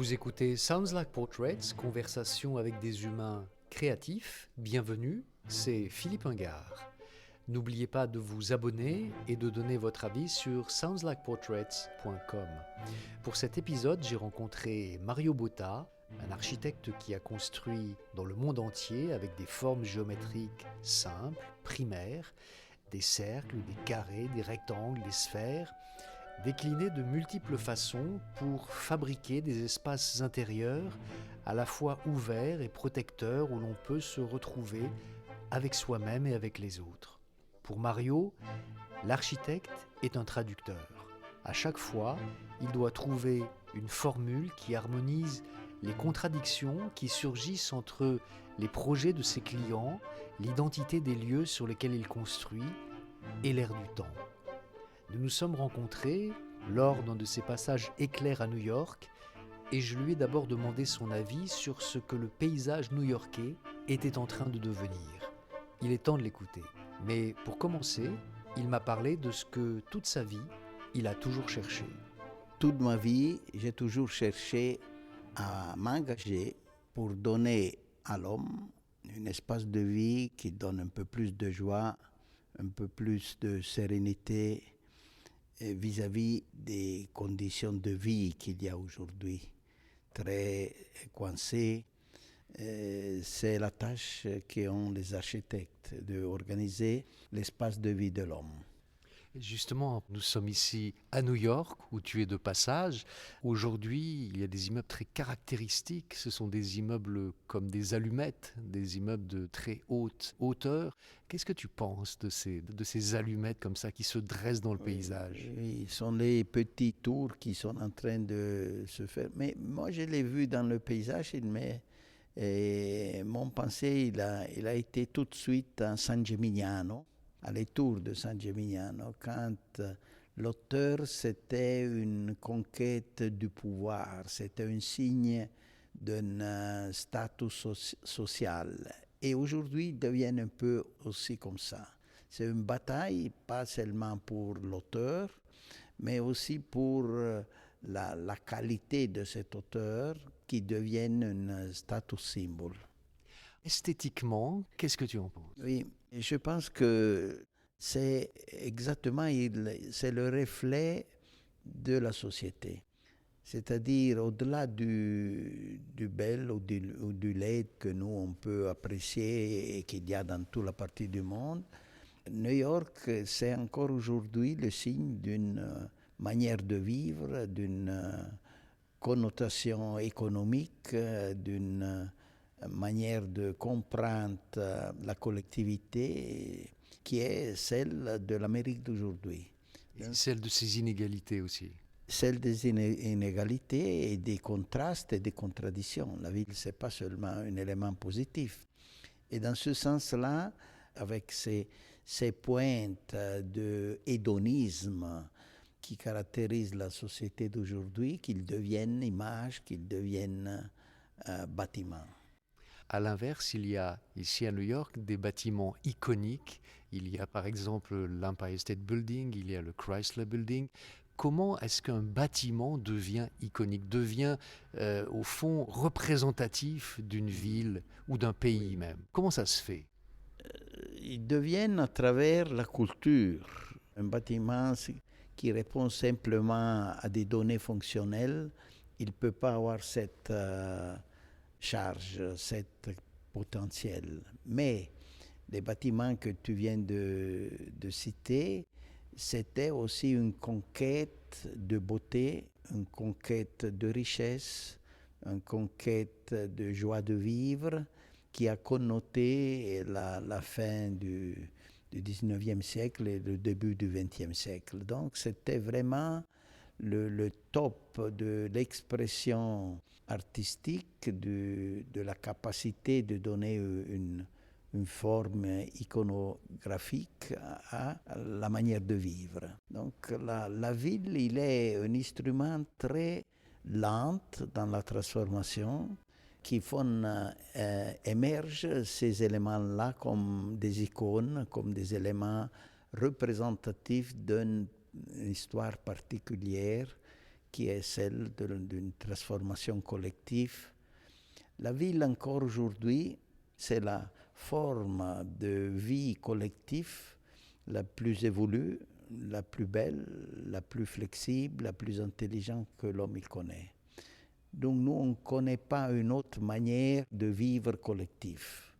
Vous écoutez Sounds Like Portraits, conversation avec des humains créatifs. Bienvenue, c'est Philippe Ingard. N'oubliez pas de vous abonner et de donner votre avis sur soundslikeportraits.com. Pour cet épisode, j'ai rencontré Mario Botta, un architecte qui a construit dans le monde entier avec des formes géométriques simples, primaires, des cercles, des carrés, des rectangles, des sphères, déclinés de multiples façons pour fabriquer des espaces intérieurs à la fois ouverts et protecteurs où l'on peut se retrouver avec soi-même et avec les autres. Pour Mario, l'architecte est un traducteur. À chaque fois, il doit trouver une formule qui harmonise les contradictions qui surgissent entre les projets de ses clients, l'identité des lieux sur lesquels il construit et l'air du temps. Nous nous sommes rencontrés lors d'un de ses passages éclairs à New York et je lui ai d'abord demandé son avis sur ce que le paysage new-yorkais était en train de devenir. Il est temps de l'écouter. Mais pour commencer, il m'a parlé de ce que toute sa vie, il a toujours cherché. Toute ma vie, j'ai toujours cherché à m'engager pour donner à l'homme un espace de vie qui donne un peu plus de joie, un peu plus de sérénité vis-à-vis des conditions de vie qu'il y a aujourd'hui, très coincées. C'est la tâche qu'ont les architectes d'organiser l'espace de vie de l'homme. Justement, nous sommes ici à New York, où tu es de passage. Aujourd'hui, il y a des immeubles très caractéristiques. Ce sont des immeubles comme des allumettes, des immeubles de très haute hauteur. Qu'est-ce que tu penses de ces allumettes comme ça qui se dressent dans le paysage? Oui, ce sont les petits tours qui sont en train de se faire. Mais moi, je l'ai vu dans le paysage, et mon pensée, il a été tout de suite à San Gimignano, à les tours de San Gimignano, quand l'auteur, c'était une conquête du pouvoir, c'était un signe d'un statut social. Et aujourd'hui, ils deviennent un peu aussi comme ça. C'est une bataille, pas seulement pour l'auteur, mais aussi pour la qualité de cet auteur qui devienne un status symbole. Esthétiquement, qu'est-ce que tu en penses? Oui, je pense que c'est exactement, c'est le reflet de la société. C'est-à-dire, au-delà du bel ou du laid que nous, on peut apprécier et qu'il y a dans toute la partie du monde, New York, c'est encore aujourd'hui le signe d'une manière de vivre, d'une connotation économique, d'une manière de comprendre la collectivité qui est celle de l'Amérique d'aujourd'hui. Et celle de ces inégalités aussi. Celle des inégalités et des contrastes et des contradictions. La ville, ce n'est pas seulement un élément positif. Et dans ce sens-là, avec ces pointes de hédonisme qui caractérisent la société d'aujourd'hui, qu'ils deviennent images, qu'ils deviennent bâtiments. À l'inverse, il y a ici à New York des bâtiments iconiques. Il y a par exemple l'Empire State Building, il y a le Chrysler Building. Comment est-ce qu'un bâtiment devient iconique, devient au fond représentatif d'une ville ou d'un pays même? Comment ça se fait? Ils deviennent à travers la culture. Un bâtiment qui répond simplement à des données fonctionnelles, il ne peut pas avoir cette charge, cette potentiel. Mais les bâtiments que tu viens de citer, c'était aussi une conquête de beauté, une conquête de richesse, une conquête de joie de vivre qui a connoté la fin du 19e siècle et le début du 20e siècle. Donc c'était vraiment le top de l'expression artistique, de la capacité de donner une forme iconographique à la manière de vivre. Donc la ville, il est un instrument très lent dans la transformation qui font émerger ces éléments-là comme des icônes, comme des éléments représentatifs d'une histoire particulière qui est celle d'une transformation collective. La ville, encore aujourd'hui, c'est la forme de vie collective la plus évolue, la plus belle, la plus flexible, la plus intelligente que l'homme il connaît. Donc nous, on ne connaît pas une autre manière de vivre collectif,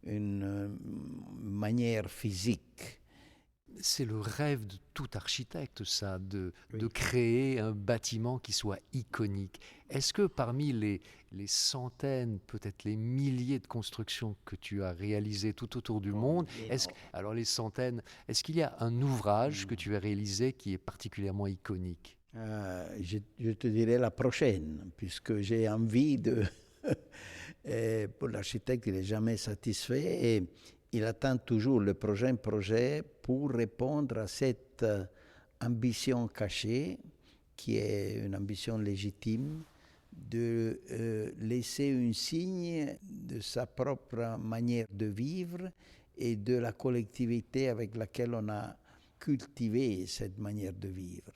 une manière physique. C'est le rêve de tout architecte, ça, de Oui. créer un bâtiment qui soit iconique. Est-ce que parmi les centaines, peut-être les milliers de constructions que tu as réalisées tout autour du monde, alors les centaines, est-ce qu'il y a un ouvrage que tu as réalisé qui est particulièrement iconique? Je te dirai la prochaine, puisque j'ai envie de... Pour l'architecte, il n'est jamais satisfait et il attend toujours le prochain projet pour répondre à cette ambition cachée, qui est une ambition légitime, de laisser un signe de sa propre manière de vivre et de la collectivité avec laquelle on a cultivé cette manière de vivre.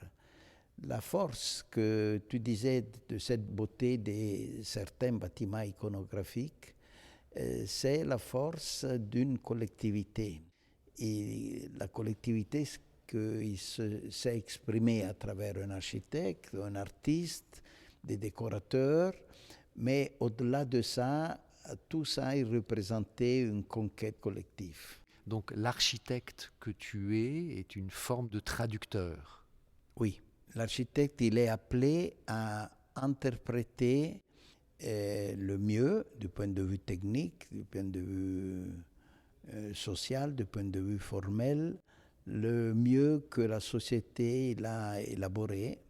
La force que tu disais de cette beauté de certains bâtiments iconographiques, c'est la force d'une collectivité. Et la collectivité qui s'est exprimée à travers un architecte, un artiste, des décorateurs, mais au-delà de ça, tout ça est représenté une conquête collective. Donc l'architecte que tu es est une forme de traducteur. Oui. L'architecte, il est appelé à interpréter le mieux du point de vue technique, du point de vue social, du point de vue formel, le mieux que la société l'a élaboré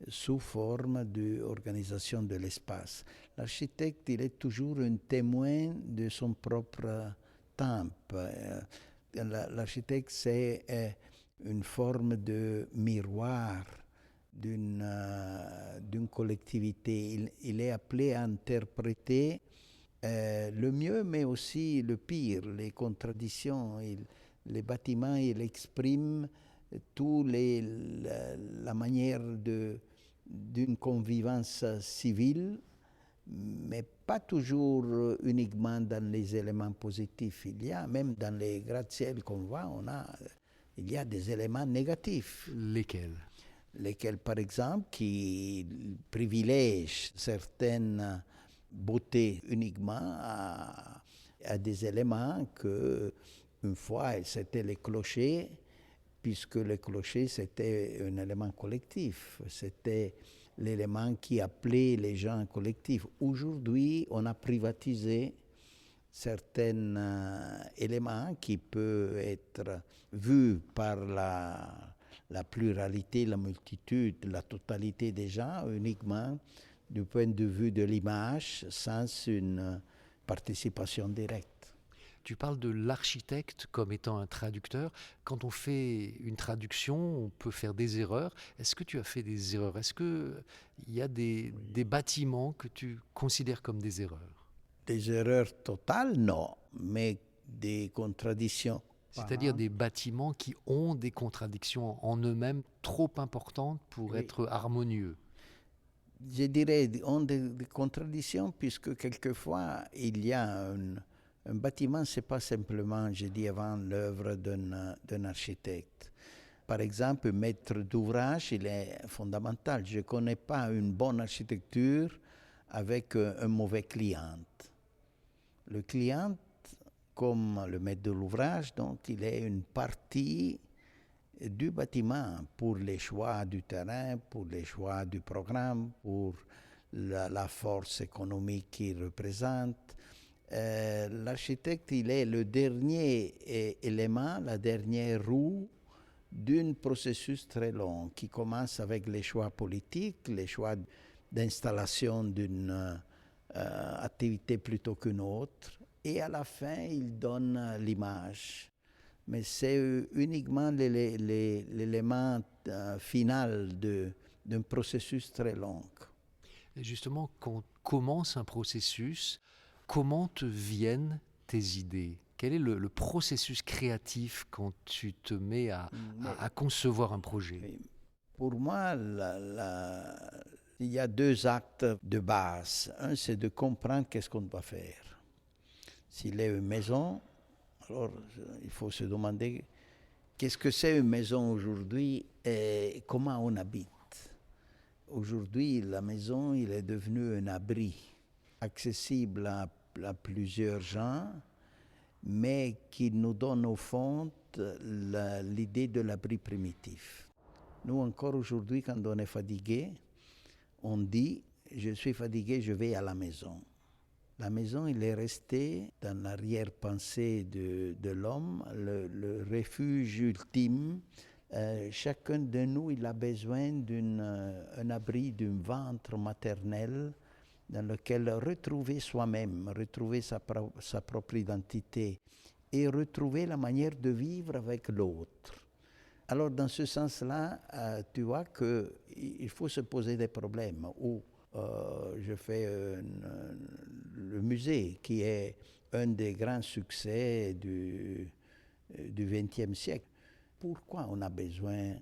sous forme d'organisation de l'espace. L'architecte, il est toujours un témoin de son propre temps. L'architecte, c'est une forme de miroir d'une collectivité. Il est appelé à interpréter le mieux, mais aussi le pire, les contradictions. Les bâtiments, il exprime la manière d'une convivence civile, mais pas toujours uniquement dans les éléments positifs. Il y a, même dans les gratte-ciel qu'on voit, il y a des éléments négatifs. Lesquels, par exemple, qui privilègent certaines beautés uniquement à des éléments que, une fois, c'était les clochers, puisque le clocher, c'était un élément collectif. C'était l'élément qui appelait les gens collectifs. Aujourd'hui, on a privatisé certains éléments qui peuvent être vus par la pluralité, la multitude, la totalité des gens, uniquement du point de vue de l'image, sans une participation directe. Tu parles de l'architecte comme étant un traducteur. Quand on fait une traduction, on peut faire des erreurs. Est-ce que tu as fait des erreurs? Est-ce qu'il y a des bâtiments que tu considères comme des erreurs? Des erreurs totales, non, mais des contradictions. C'est-à-dire des bâtiments qui ont des contradictions en eux-mêmes trop importantes pour être harmonieux. Je dirais ont des contradictions puisque quelquefois il y a un bâtiment, ce n'est pas simplement, je dis avant, l'œuvre d'un architecte. Par exemple, un maître d'ouvrage, il est fondamental. Je ne connais pas une bonne architecture avec un mauvais client. Le client, comme le maître de l'ouvrage, donc il est une partie du bâtiment pour les choix du terrain, pour les choix du programme, pour la force économique qu'il représente. L'architecte, il est le dernier élément, la dernière roue d'un processus très long qui commence avec les choix politiques, les choix d'installation d'une activité plutôt qu'une autre, et à la fin, il donne l'image. Mais c'est uniquement l'élément final d'un processus très long. Et justement, quand on commence un processus, comment te viennent tes idées? Quel est le processus créatif quand tu te mets à concevoir un projet? Pour moi, il y a deux actes de base. Un, c'est de comprendre qu'est-ce qu'on doit faire. S'il est une maison, alors il faut se demander qu'est-ce que c'est une maison aujourd'hui et comment on habite. Aujourd'hui, la maison, il est devenu un abri accessible à plusieurs gens, mais qui nous donne au fond l'idée de l'abri primitif. Nous, encore aujourd'hui, quand on est fatigué, on dit « je suis fatigué, je vais à la maison ». La maison, il est resté dans l'arrière-pensée de l'homme, le refuge ultime. Chacun de nous, il a besoin d'un abri, d'un ventre maternel dans lequel retrouver soi-même, retrouver sa propre identité et retrouver la manière de vivre avec l'autre. Alors, dans ce sens-là, tu vois qu'il faut se poser des problèmes. Ou je fais le musée, qui est un des grands succès du XXe siècle. Pourquoi on a besoin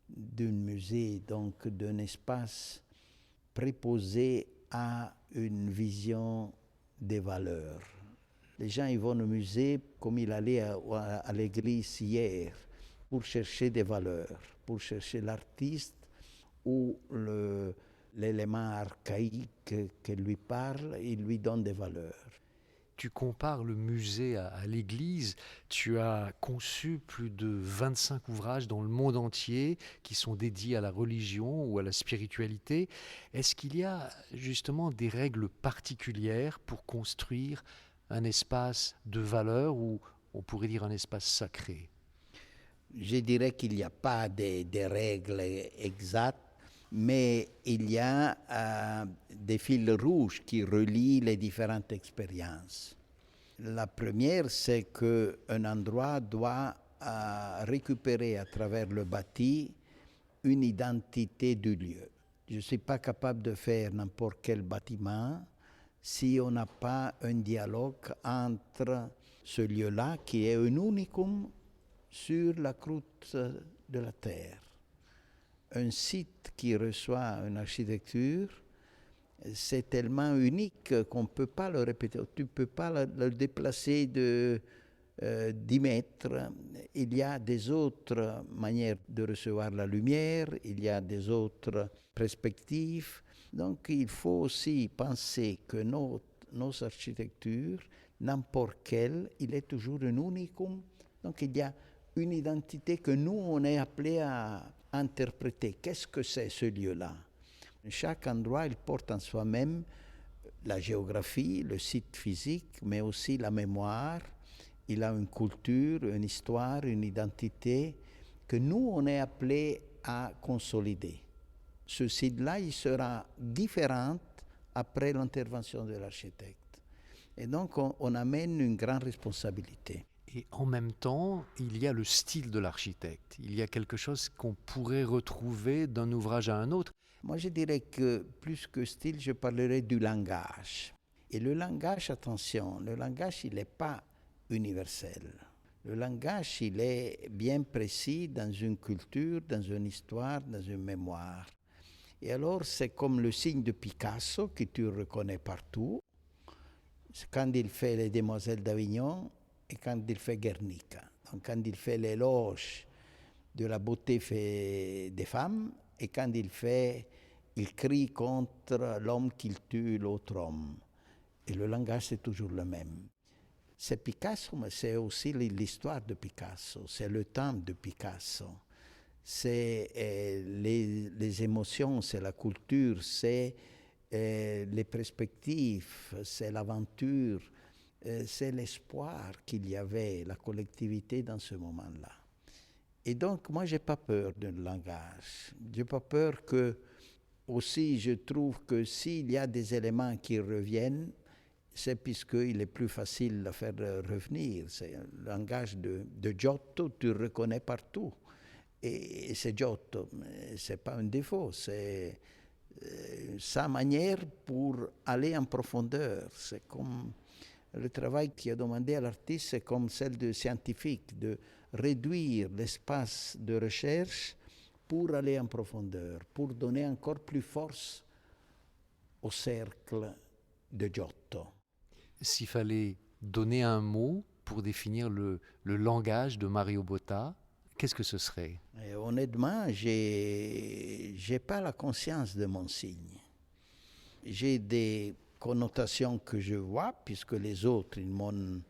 d'un musée, donc d'un espace préposé à une vision des valeurs? Les gens ils vont au musée comme ils allaient à l'église hier, pour chercher des valeurs, pour chercher l'artiste ou l'élément archaïque qui lui parle, il lui donne des valeurs. Tu compares le musée à l'église, tu as conçu plus de 25 ouvrages dans le monde entier qui sont dédiés à la religion ou à la spiritualité. Est-ce qu'il y a justement des règles particulières pour construire un espace de valeur ou on pourrait dire un espace sacré? Je dirais qu'il n'y a pas des règles exactes, mais il y a des fils rouges qui relient les différentes expériences. La première, c'est qu'un endroit doit récupérer à travers le bâti une identité du lieu. Je ne suis pas capable de faire n'importe quel bâtiment si on n'a pas un dialogue entre ce lieu-là, qui est un unicum sur la croûte de la terre. Un site qui reçoit une architecture, c'est tellement unique qu'on ne peut pas le répéter. Tu ne peux pas le déplacer de 10 mètres. Il y a des autres manières de recevoir la lumière, il y a des autres perspectives. Donc il faut aussi penser que nos architectures, n'importe quelle, il est toujours un unicum. Donc il y a une identité que nous, on est appelé à interpréter. Qu'est-ce que c'est ce lieu-là? Chaque endroit, il porte en soi-même la géographie, le site physique, mais aussi la mémoire. Il a une culture, une histoire, une identité que nous, on est appelé à consolider. Ce site-là, il sera différent après l'intervention de l'architecte. Et donc, on amène une grande responsabilité. Et en même temps, il y a le style de l'architecte. Il y a quelque chose qu'on pourrait retrouver d'un ouvrage à un autre. Moi, je dirais que plus que style, je parlerai du langage. Et le langage, attention, le langage, il n'est pas universel. Le langage, il est bien précis dans une culture, dans une histoire, dans une mémoire. Et alors, c'est comme le signe de Picasso que tu reconnais partout. Quand il fait les Demoiselles d'Avignon, et quand il fait Guernica. Donc quand il fait l'éloge de la beauté des femmes et quand il crie contre l'homme qu'il tue l'autre homme. Et le langage, c'est toujours le même. C'est Picasso, mais c'est aussi l'histoire de Picasso, c'est le temps de Picasso. C'est les émotions, c'est la culture, c'est les perspectives, c'est l'aventure, c'est l'espoir qu'il y avait, la collectivité dans ce moment-là. Et donc, moi, je n'ai pas peur du langage. Je n'ai pas peur que, aussi, je trouve que s'il y a des éléments qui reviennent, c'est puisqu'il est plus facile de faire revenir. C'est le langage de Giotto, tu le reconnais partout. Et c'est Giotto, ce n'est pas un défaut, c'est sa manière pour aller en profondeur. C'est comme le travail qui est demandé à l'artiste, c'est comme celle du scientifique, de réduire l'espace de recherche pour aller en profondeur, pour donner encore plus force au cercle de Giotto. S'il fallait donner un mot pour définir le langage de Mario Botta, qu'est-ce que ce serait? Et honnêtement, j'ai pas la conscience de mon signe. J'ai des connotations que je vois, puisque les autres, ils m'ont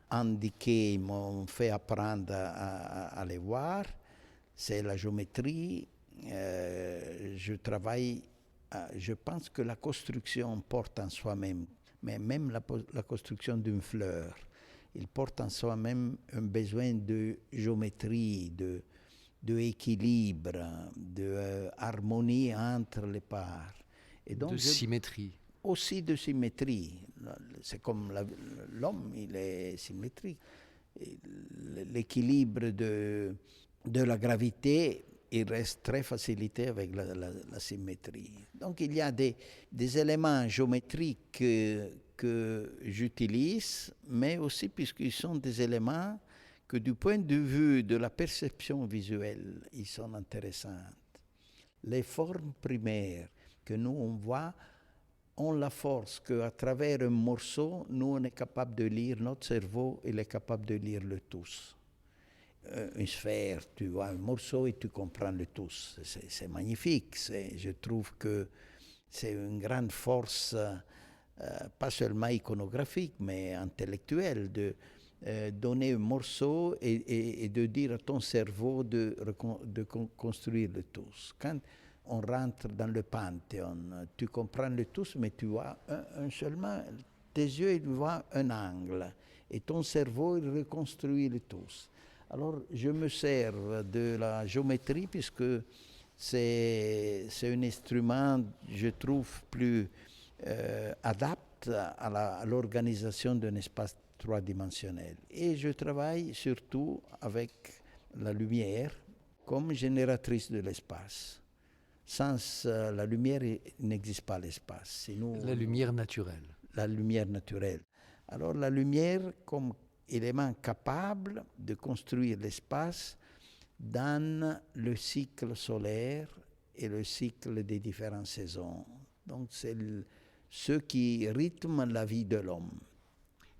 indiqué, ils m'ont fait apprendre à les voir. C'est la géométrie. Je travaille, je pense que la construction porte en soi-même, mais même la construction d'une fleur, il porte en soi-même un besoin de géométrie, de équilibre, de harmonie entre les parts. Et donc de symétrie. Aussi de symétrie. C'est comme l'homme, il est symétrique. L'équilibre de la gravité, il reste très facilité avec la symétrie. Donc il y a des éléments géométriques que j'utilise, mais aussi puisqu'ils sont des éléments que du point de vue de la perception visuelle, ils sont intéressants. Les formes primaires que nous on voit ont la force qu'à travers un morceau, nous on est capable de lire, notre cerveau il est capable de lire le tous. Une sphère, tu vois un morceau et tu comprends le tous. C'est magnifique. Je trouve que c'est une grande force, pas seulement iconographique, mais intellectuelle, de donner un morceau et de dire à ton cerveau de construire le tous. Quand on rentre dans le Panthéon, tu comprends le tous, mais tu vois seulement, tes yeux ils voient un angle, et ton cerveau il reconstruit le tous. Alors je me sers de la géométrie puisque c'est un instrument, je trouve, plus adapté à l'organisation d'un espace trois-dimensionnel. Et je travaille surtout avec la lumière comme génératrice de l'espace. Sans la lumière, il n'existe pas l'espace. Sinon, la lumière naturelle. La lumière naturelle. Alors la lumière comme élément capable de construire l'espace dans le cycle solaire et le cycle des différentes saisons. Donc c'est ce qui rythme la vie de l'homme.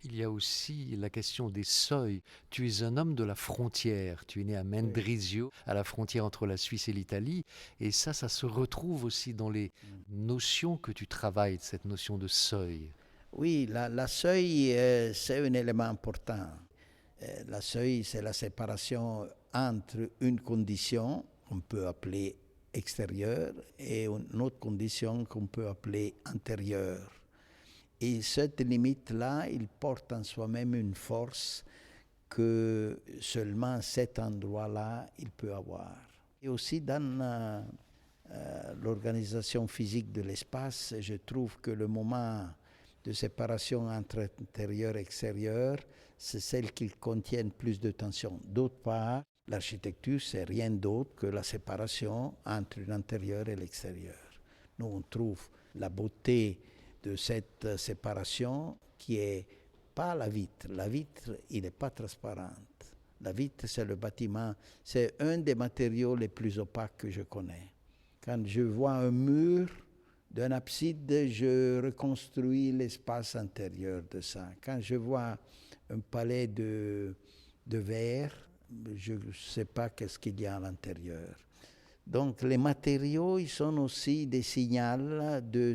Il y a aussi la question des seuils. Tu es un homme de la frontière. Tu es né à Mendrisio, à la frontière entre la Suisse et l'Italie. Et ça se retrouve aussi dans les notions que tu travailles, cette notion de seuil. Oui, la seuil, c'est un élément important. La seuil, c'est la séparation entre une condition qu'on peut appeler extérieure et une autre condition qu'on peut appeler intérieure. Et cette limite-là, il porte en soi-même une force que seulement cet endroit-là, il peut avoir. Et aussi dans l'organisation physique de l'espace, je trouve que le moment de séparation entre intérieur et extérieur, c'est celle qui contient plus de tension. D'autre part, l'architecture, c'est rien d'autre que la séparation entre l'intérieur et l'extérieur. Nous, on trouve la beauté de cette séparation qui est pas la vitre. La vitre, il n'est pas transparente. La vitre, c'est le bâtiment. C'est un des matériaux les plus opaques que je connais. Quand je vois un mur d'un abside, je reconstruis l'espace intérieur de ça. Quand je vois un palais de verre, je ne sais pas qu'est-ce qu'il y a à l'intérieur. Donc les matériaux, ils sont aussi des signaux de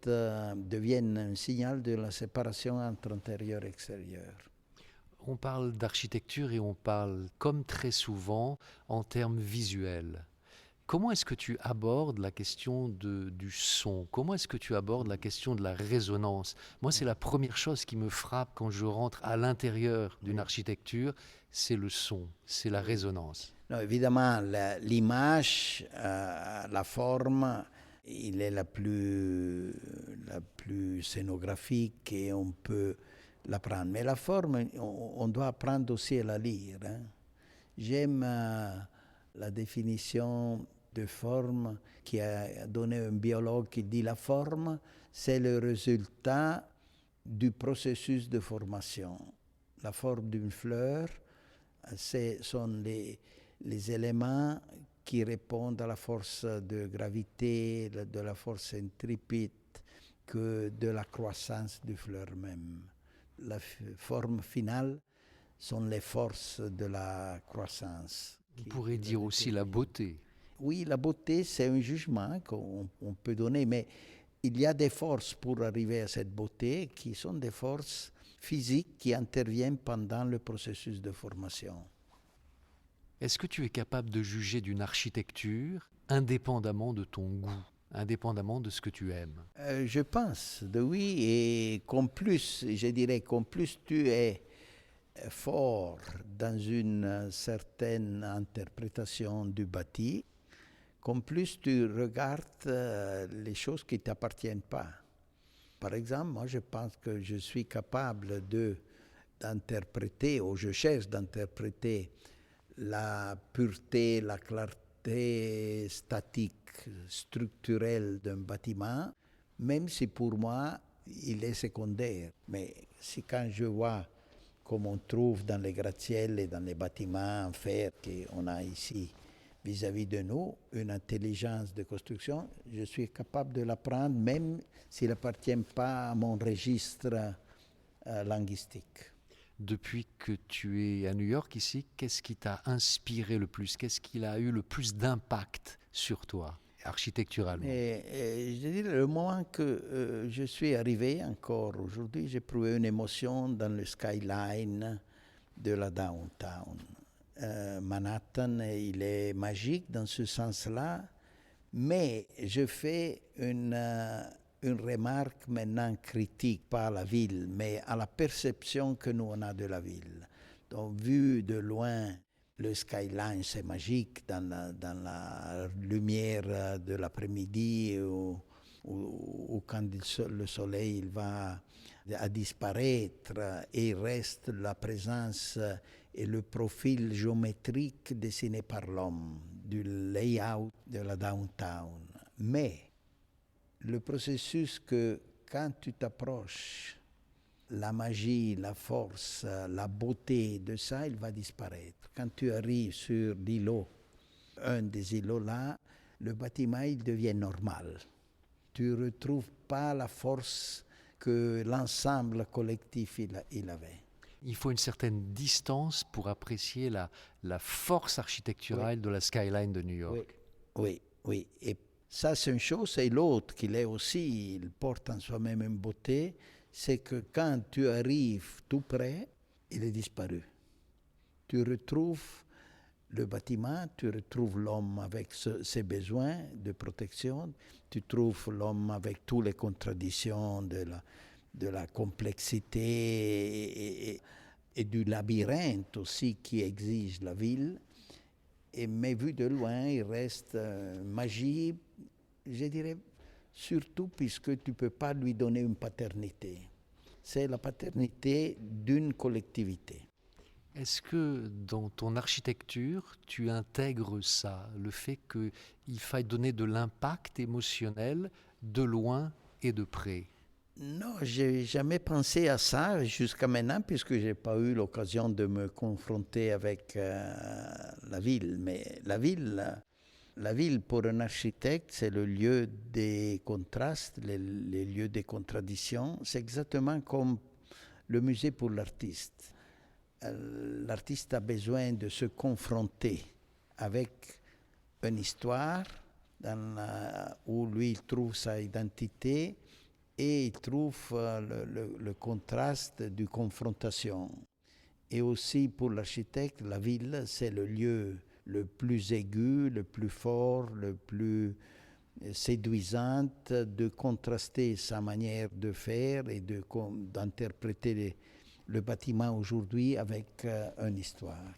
deviennent un signal de la séparation entre intérieur et extérieur. On parle d'architecture et on parle, comme très souvent, en termes visuels. Comment est-ce que tu abordes la question du son? Comment est-ce que tu abordes la question de la résonance? Moi, c'est la première chose qui me frappe quand je rentre à l'intérieur d'une architecture, c'est le son, c'est la résonance. Non, évidemment, l'image, la forme, il est la plus scénographique et on peut l'apprendre. Mais la forme, on doit apprendre aussi à la lire. Hein. J'aime la définition de forme qui a donné un biologue qui dit la forme, c'est le résultat du processus de formation. La forme d'une fleur, ce sont les éléments qui répondent à la force de gravité, de la force centripète, que de la croissance du fleur même. La forme finale sont les forces de la croissance. On pourrait dire aussi la beauté. Oui, la beauté, c'est un jugement qu'on peut donner, mais il y a des forces pour arriver à cette beauté qui sont des forces physiques qui interviennent pendant le processus de formation. Est-ce que tu es capable de juger d'une architecture indépendamment de ton goût, indépendamment de ce que tu aimes? Je pense de oui, et qu'en plus, je dirais qu'en plus tu es fort dans une certaine interprétation du bâti, qu'en plus tu regardes les choses qui ne t'appartiennent pas. Par exemple, moi je pense que je suis capable d'interpréter, ou je cherche d'interpréter la pureté, la clarté statique, structurelle d'un bâtiment, même si pour moi il est secondaire. Mais si quand je vois comme on trouve dans les gratte-ciels et dans les bâtiments en fer qu'on a ici vis-à-vis de nous, une intelligence de construction, je suis capable de l'apprendre même s'il n'appartient pas à mon registre linguistique. Depuis que tu es à New York ici, qu'est-ce qui t'a inspiré le plus? Qu'est-ce qui a eu le plus d'impact sur toi, architecturalement? Je dirais, le moment que je suis arrivé, encore aujourd'hui, j'ai éprouvé une émotion dans le skyline de la downtown. Manhattan, il est magique dans ce sens-là, mais je fais une remarque maintenant critique, pas à la ville, mais à la perception que nous on a de la ville. Donc, vu de loin, le skyline, c'est magique dans la lumière de l'après-midi ou quand le soleil il va à disparaître et il reste la présence et le profil géométrique dessiné par l'homme du layout de la downtown. Mais le processus que quand tu t'approches, la magie, la force, la beauté de ça, il va disparaître. Quand tu arrives sur l'îlot, un des îlots là, le bâtiment, il devient normal. Tu ne retrouves pas la force que l'ensemble collectif il avait. Il faut une certaine distance pour apprécier la force architecturale de la skyline de New York. Oui. Et ça, c'est une chose. Et l'autre, qu'il est aussi, il porte en soi-même une beauté, c'est que quand tu arrives tout près, il est disparu. Tu retrouves le bâtiment, tu retrouves l'homme avec ses besoins de protection, tu trouves l'homme avec toutes les contradictions de la complexité et du labyrinthe aussi qui exige la ville. Mais vu de loin, il reste magie, je dirais, surtout puisque tu ne peux pas lui donner une paternité. C'est la paternité d'une collectivité. Est-ce que dans ton architecture, tu intègres ça, le fait qu'il faille donner de l'impact émotionnel de loin et de près? Non, je n'ai jamais pensé à ça jusqu'à maintenant, puisque je n'ai pas eu l'occasion de me confronter avec la ville. Mais la ville pour un architecte, c'est le lieu des contrastes, les lieux des contradictions. C'est exactement comme le musée pour l'artiste. L'artiste a besoin de se confronter avec une histoire où lui il trouve sa identité et il trouve le contraste de confrontation. Et aussi pour l'architecte, la ville, c'est le lieu le plus aigu, le plus fort, le plus séduisant de contraster sa manière de faire et d'interpréter le bâtiment aujourd'hui avec une histoire.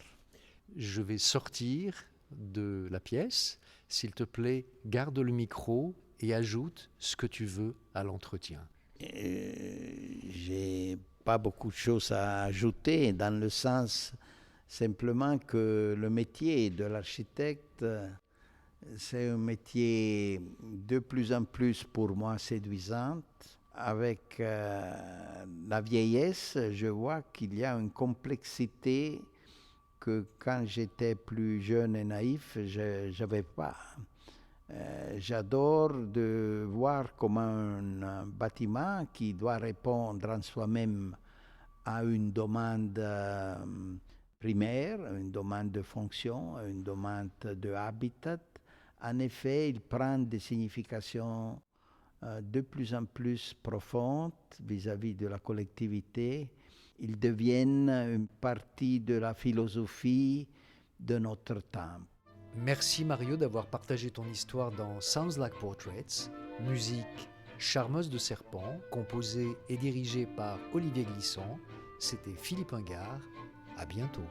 Je vais sortir de la pièce. S'il te plaît, garde le micro et ajoute ce que tu veux à l'entretien. J'ai pas beaucoup de choses à ajouter, dans le sens simplement que le métier de l'architecte, c'est un métier de plus en plus pour moi séduisant. Avec la vieillesse, je vois qu'il y a une complexité que quand j'étais plus jeune et naïf, je n'avais pas. J'adore de voir comment un bâtiment qui doit répondre en soi-même à une demande primaire, une demande de fonction, une demande de habitat. En effet, il prend des significations de plus en plus profondes vis-à-vis de la collectivité. Ils deviennent une partie de la philosophie de notre temps. Merci Mario d'avoir partagé ton histoire dans Sounds Like Portraits, musique Charmeuse de Serpent, composée et dirigée par Olivier Glisson. C'était Philippe Ingard. À bientôt.